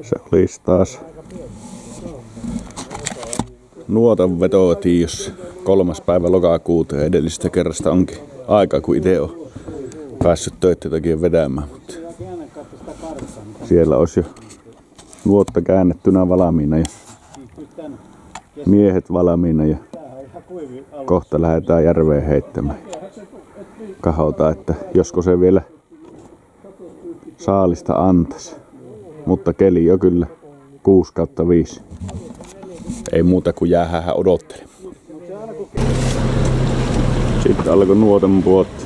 Se olisi taas nuotan vetotiin, jos 3. päivä lokakuuta ja edellisestä kerrasta onkin aika, kun itse on päässyt töitä takia vetämään. Mutta siellä olisi jo nuotta käännettynä valmiina ja miehet valmiina ja kohta lähdetään järveen heittämään. Kahotaan, että josko se vielä saalista antaisi. Mutta keli on kyllä 6/5. Ei muuta kuin jäähän odottelemaan. Sitten alkoi nuotan puotti.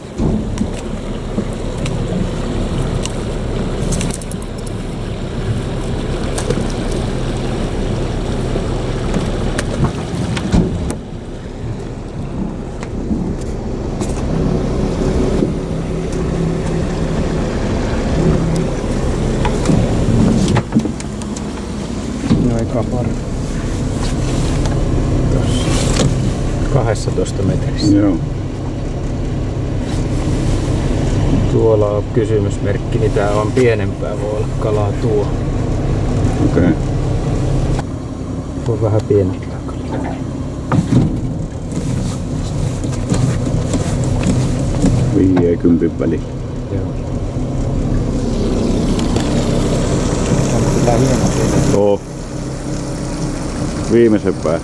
Aika parvi. 12 metrissä. Joo. Tuolla on kysymysmerkki, niin tää on pienempää, voi olla kalaa tuo. Okei. Okay. Voi vähän pienempää kalaa. 50 väliin. Joo. On kyllä hieno siinä. Joo. Viimeisen pää.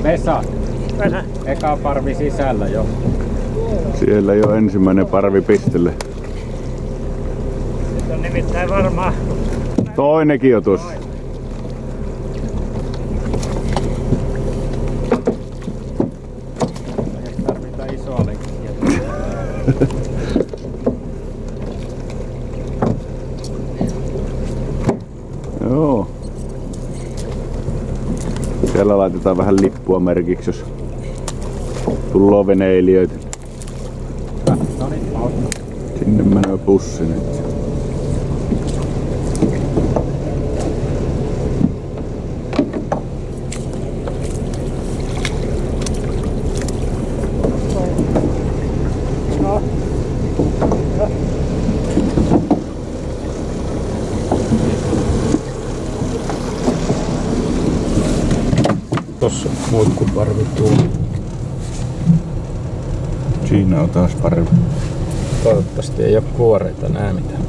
Vesa. Eka parvi sisällä jo. Siellä jo ensimmäinen parvi pistelle. Nyt on nimittäin varmaan Toinenkin jo tuossa. tarvitaan isoa lenkkiä. Joo. Siellä laitetaan vähän lippua merkiksi, jos tullaan veneilijöitä. No niin, Sinne menee pussi nyt. tossa muikkuparvi tuo. Siinä on taas parvi. Toivottavasti ei oo kuoreita nää mitään.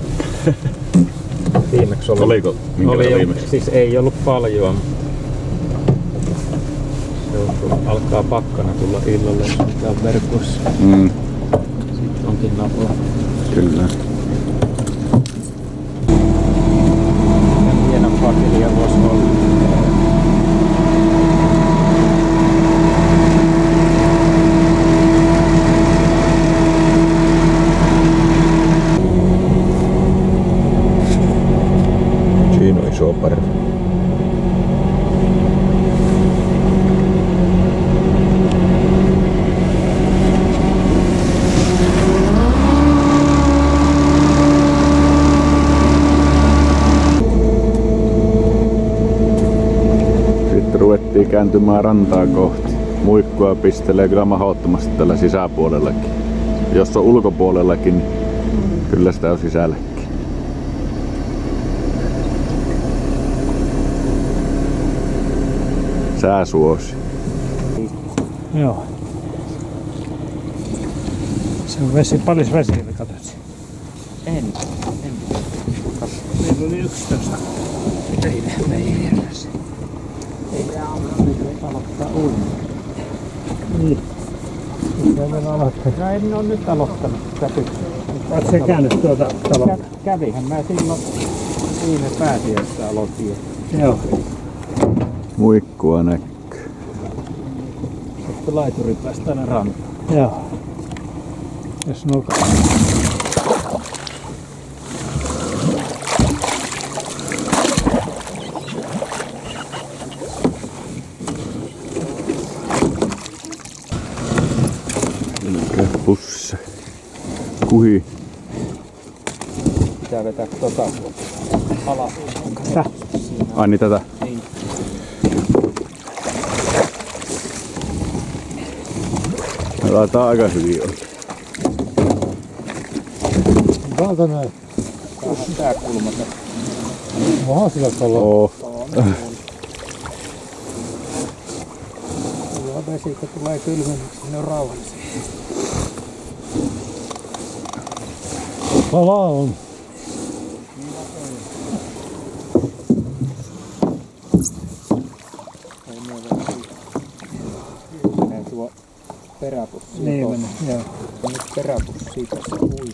Viimeksi oli. Oliko? Oli viimeksi? siis ei ollut paljon. Alkaa pakkana tulla illalle, jos mitään verkoissa. Sitten onkin napla. Kyllä. Hienompaa kiliä voisi olla. Siinä on iso parvi. Ruvettiin kääntymään rantaa kohti. Muikkua pistelee kyllä mahdottomasti tällä sisäpuolellakin. Jos on ulkopuolellakin, niin kyllä sitä on sisälläkin. Sääsuosi. Joo. Se on vesi, paljon vesiä, katsot. En. Meillä oli 11. Ei hirveästi. Ei aloittaa uinnin. Niin. Mitä vielä aloittaa? No en oo nyt aloittanut käpyksi. Oot sä käynyt tuota taloa? Kävihän mä silloin viime pääsiäistä aloitin. Joo. Muikkua näkyy. Sitten laituri päästä aina rantaan. Joo. Jos nuka. Pussissa. Kuhi. Pitää vetää tota alas. Tää? Ai niin tätä? Niin. Taitaa aika hyvin olla. Täältä näin. Tää kulma. Onhan sillä kalaa. Oo. Hyvä vesi, kun tulee kylmemmäksi, ne on rauhallisia. Kalaa on. Menee tuo peräpussi. Niin menee, joo. Nyt peräpussi tässä ui.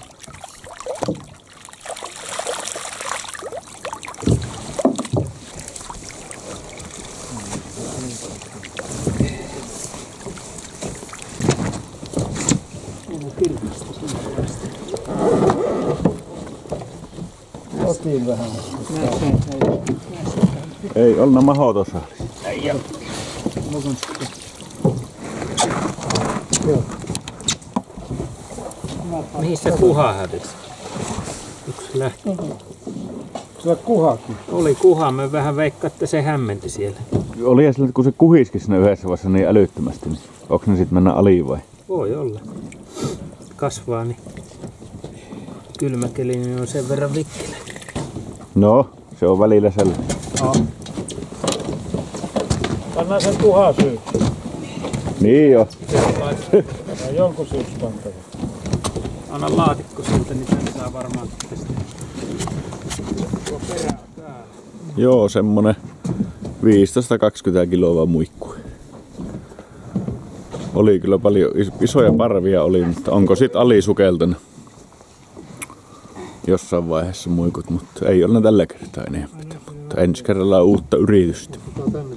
Otin vähän. Ei olla mahotossa. Mihin se kuha hävisi? Yksi lähti. Sulla kuhakin. Oli kuha, me vähän veikkaan, että se hämmenti siellä. Oli sillä, kun se kuhiski sinne yhdessä vaiheessa niin älyttömästi, niin onko ne sitten mennä aliin vai? Voi olla. Kasvaa, niin kylmäkeli niin on sen verran vikkelä. No, se on välillä sellainen. No. Pannaan sen kuhaa syyksi. Niin jo. Ja jonkun syyksi pantava. Anna laatikko siltä, niin sen saa varmaan tästä. Tuo perä on täällä. Joo, semmonen 15-20 kiloa muikku. Oli kyllä paljon isoja parvia oli, mutta onko sit alisukeltanut jossain vaiheessa muikut, mutta ei ole tällä kertaa enempää. Mutta ensi kerralla on uutta yritystä. Tänne.